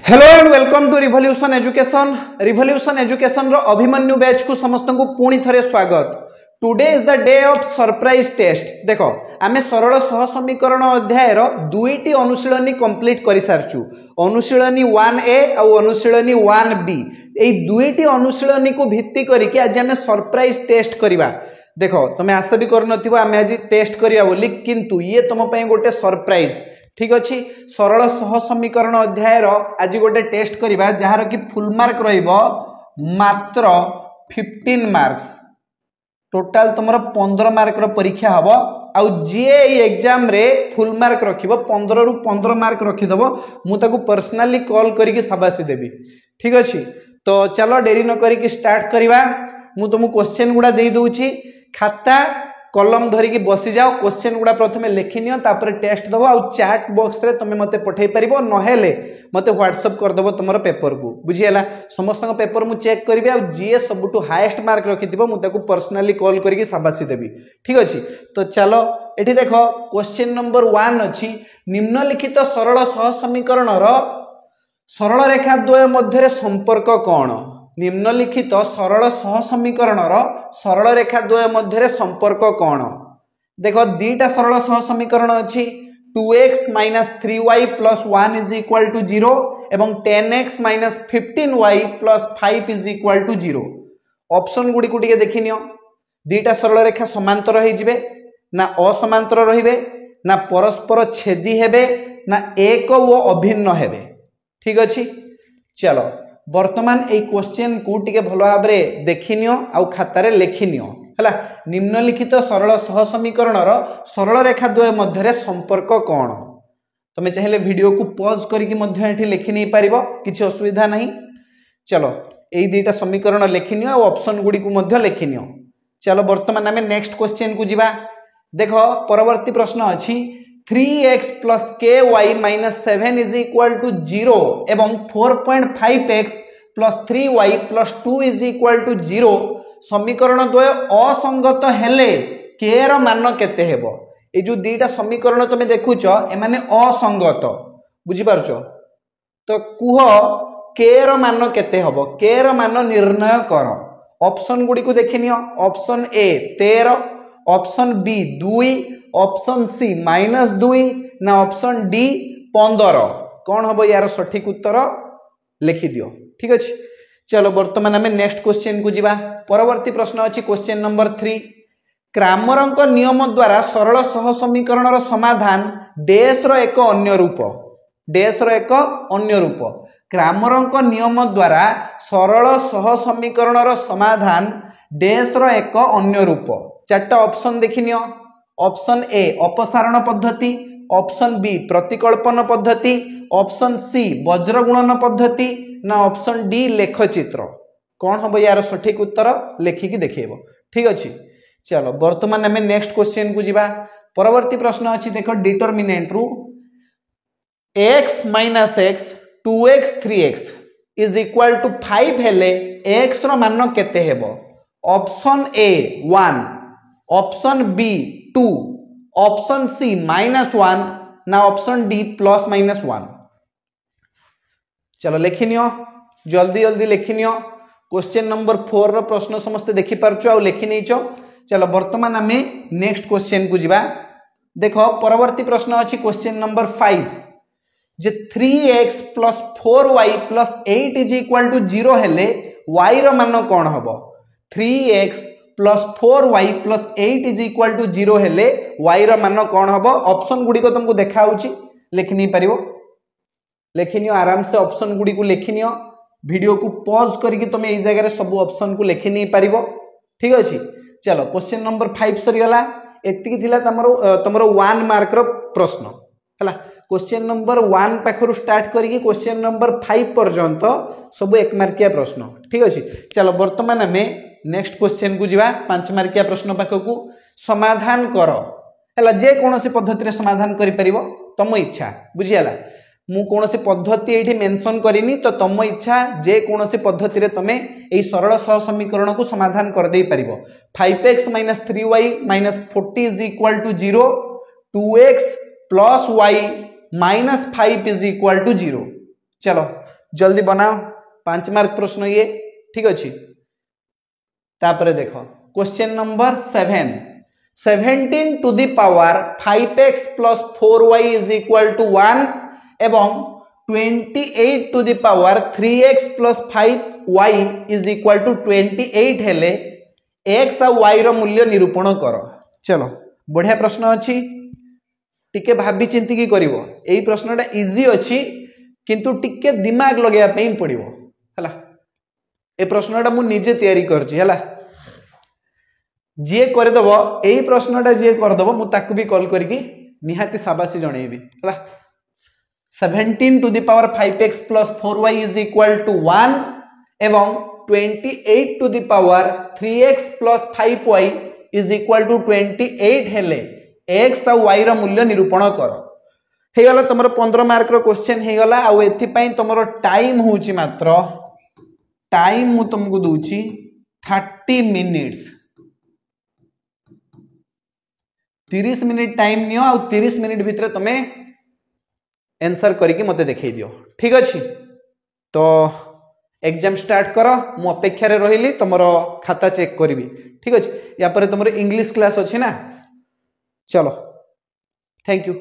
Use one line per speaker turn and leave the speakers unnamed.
Hello and welcome to revolution education. Revolution education रो Abhimanyu batch को समस्त को पुणी थरे स्वागत। Today is the day of surprise test. देखो आमे सरल सह समीकरण अध्याय रो दुईटी अनुशीलनी कंप्लीट करि सारचु। अनुशीलनी 1A और अनुशीलनी 1B। एई दुईटी अनुशीलनी को भित्ति करिके आज आमे सरप्राइज टेस्ट करिवा। देखो तमे आशा भी करनथिबो आमे आज टेस्ट करिया बोली, किंतु ये तुम पई गोटे सरप्राइज। ठीक अच्छी सरल सह समीकरण अध्याय आज गोटे टेस्ट करिबा जहार कि फुल मार्क रहिबो मात्र 15 मार्क्स। टोटाल तुमर 15 मार्क रो परीक्षा हबो। आउ जे एग्जाम रे फुल मार्क रखिबो 15 रु 15 मार्क रखिदबो मु ताकू पर्सनली कॉल करिके शाबाशी देबी। ठीक अच्छी तो चलो देरी न करिके स्टार्ट करिबा। मु तुमु क्वेश्चन गुडा देई दोउची, खाता कलम धरिकी बसी जाओ। क्वेश्चन गुडा प्रथमे लिखि नियो, तापर टेस्ट दबो। आउ चैट बॉक्स रे तमे मते पठै परिबो, नहेले मते व्हाट्सएप कर दबो तुमर पेपर को। बुझियला समस्त पेपर मु चेक करिबे। आउ जे सबटु हाईएस्ट मार्क रखिथिबो मु ताकू पर्सनली कॉल करिके शाबाशी देबी। ठीक अछि तो चलो एठी देखो क्वेश्चन नंबर 1 अछि, निम्नलिखित सरल सह समीकरण रो सरल रेखा द्वय मध्य रे संपर्क कोन? निम्नलिखित सरल सह समीकरण सरल रेखा द्वय मध्य संपर्क कौन? देखो दीटा सरल सह समीकरण अच्छी 2x - 3y + 1 = 0 एवं 10x - 15y + 5 = 0। ऑप्शन गुडी को देखि नियो। दीटा सरल रेखा समांतर हो जिवे ना असमांतर रहिबे ना परस्पर छेदी हेबे ना एक व अभिन्न हेबे। ठीक अछि चलो वर्तमान ए क्वेश्चन को टिके भलो भाबरे देखिनियो आउ खातारे लेखिनियो हला। निम्नलिखित सरल सह समीकरण सरल रेखा द्वय मध्य संपर्क कौन? तमे चाहिले वीडियो को पॉज करिके मध्य एठी लेखि नै पारिबो, किछि असुविधा नहीं। चलो एई दुईटा समीकरण लेखिनियो आउ ऑप्शन गुडी को मध्य लेखिनियो। चलो वर्तमान आमे नेक्स्ट क्वेश्चन को जिबा। देखो परवर्ती प्रश्न अछि 3x + ky - 7 = 0 एवं 4.5x + 3y + 2 = 0 समीकरण द्वय असंगत हेले k र मान केते हेबो? ए जो दुईटा समीकरण तुम देखुच ए माने असंगत, बुझी पारुछ तो कुह k र मान केते हेबो? k र मान निर्णय कर। ऑप्शन गुडी को देखिनियो। Option A 13, option B 2, option C -2 ना ऑप्शन डी 15। कौन हम यार सठिक उत्तर लिखि दियो। ठीक अछि चलो वर्तमान आमे नेक्स्ट क्वेश्चन को जिबा। परवर्ती प्रश्न अछि क्वेश्चन नंबर 3, क्रामरଙ୍କ नियम द्वारा सरल सह समीकरण रो समाधान डैश रो एक अन्य रूप। डैश रो एक अन्य रूप क्रामरଙ୍କ नियम द्वारा सरल सह समीकरण रो समाधान डैश रो एक अन्य रूप। चारटा ऑप्शन देखिनियो। ऑप्शन ए अपसारण पद्धति, ऑप्शन बी प्रतिकल्पन पद्धति, ऑप्शन सी वज्र गुणन पद्धति ना ऑप्शन डी लेखचित्र। कौन हम यार सठिक उत्तर लेखिकी देखिबो। ठीक अछि चलो वर्तमान हमें नेक्स्ट क्वेश्चन को जिबा। परवर्ती प्रश्न अछि देखो डिटरमिनेंट रु x - x 2x 3x = 5 हेले x रो मान केते हेबो? Option A 1, option B 2, option C -1 ना ऑप्शन डी +-1। चलो लेखिनियो जल्दी जल्दी लेखिनियो। क्वेश्चन नंबर 4 रो प्रश्न समस्त देखि पारछो आ लेखि नैचो। चलो वर्तमान आमे नेक्स्ट क्वेश्चन को जिबा। देखो परवर्ती प्रश्न अछि क्वेश्चन नंबर 5 जे 3x + 4y + 8 = 0 हेले y रो मान कोन हबो? 3x + 4y + 8 = 0 हेले y रो मान कोन हबो? ऑप्शन गुडी को तुमको देखा होची, लेखि नै परिबो। लेखिनियो आराम से ऑप्शन गुडी को लेखिनियो। वीडियो को पॉज करके तुम ए जगह रे सब ऑप्शन को लेखि नै पारिबो। ठीक अछि चलो क्वेश्चन नंबर 5 सरी गला। एतिकी थिला तमरो 1 मार्क रो प्रश्न हला। क्वेश्चन नंबर 1 पाखरु स्टार्ट करके क्वेश्चन नंबर 5 पर्यंत सब 1 मार्किया प्रश्न। ठीक अछि चलो वर्तमान हमें नेक्स्ट क्वेश्चन को जिबा। 5 मार्किया प्रश्न पाखकू समाधान कर हला। जे कोनोसी पद्धति रे समाधान करि परिबो तम इच्छा। बुझियाला मु कोनोसी पद्धति एठी मेंशन करिनी तो तम इच्छा जे कोनोसी पद्धति रे तमे एई सरल सह समीकरण को समाधान कर देई परिबो। 5x - 3y - 40 = 0, 2x + y - 5 = 0। चलो जल्दी बनाओ 5 मार्क प्रश्न ये ठीक अच्छे। तापर देख question number 7 17 to the power 5x plus 4y is equal to 1 एवं 28 to the power 3x plus 5y is equal to 28 हेले x और y रो मूल्य निरूपण कर। चलो बढ़िया प्रश्न अच्छी टिके भाभी चिंती की करिवो। एई प्रश्नटा इजी अच्छी किंतु टिके दिमाग लगेया पे पड़िवो हला। ए प्रश्नटा मु निजे तैयारी करछि हला। जे कर दबो एई प्रश्नटा जे कर दबो मु ताकू भी कॉल करके निहाती शाबाशी जणेबी हला। 17 to the power 5x plus 4y is equal to 1 एवं 28 to the power 3x plus 5y is equal to 28 हेले x और y रो मूल्य निरूपण कर। हे गला तुमरो 15 मार्क रो क्वेश्चन हे गला। आ एथि पई तुमरो टाइम होची मात्र टाइम मु तुमको दूची 30 मिनिट्स 30 मिनिट टाइम नियो आ 30 मिनिट भितर तुमे आंसर करके मते देखै दियो ठीक अछि। तो एग्जाम स्टार्ट करो मु अपेक्षा रे रहिली तुमरो खाता चेक करबी ठीक अछि। या पर तुमरो इंग्लिश क्लास अछि ना। चलो थैंक यू।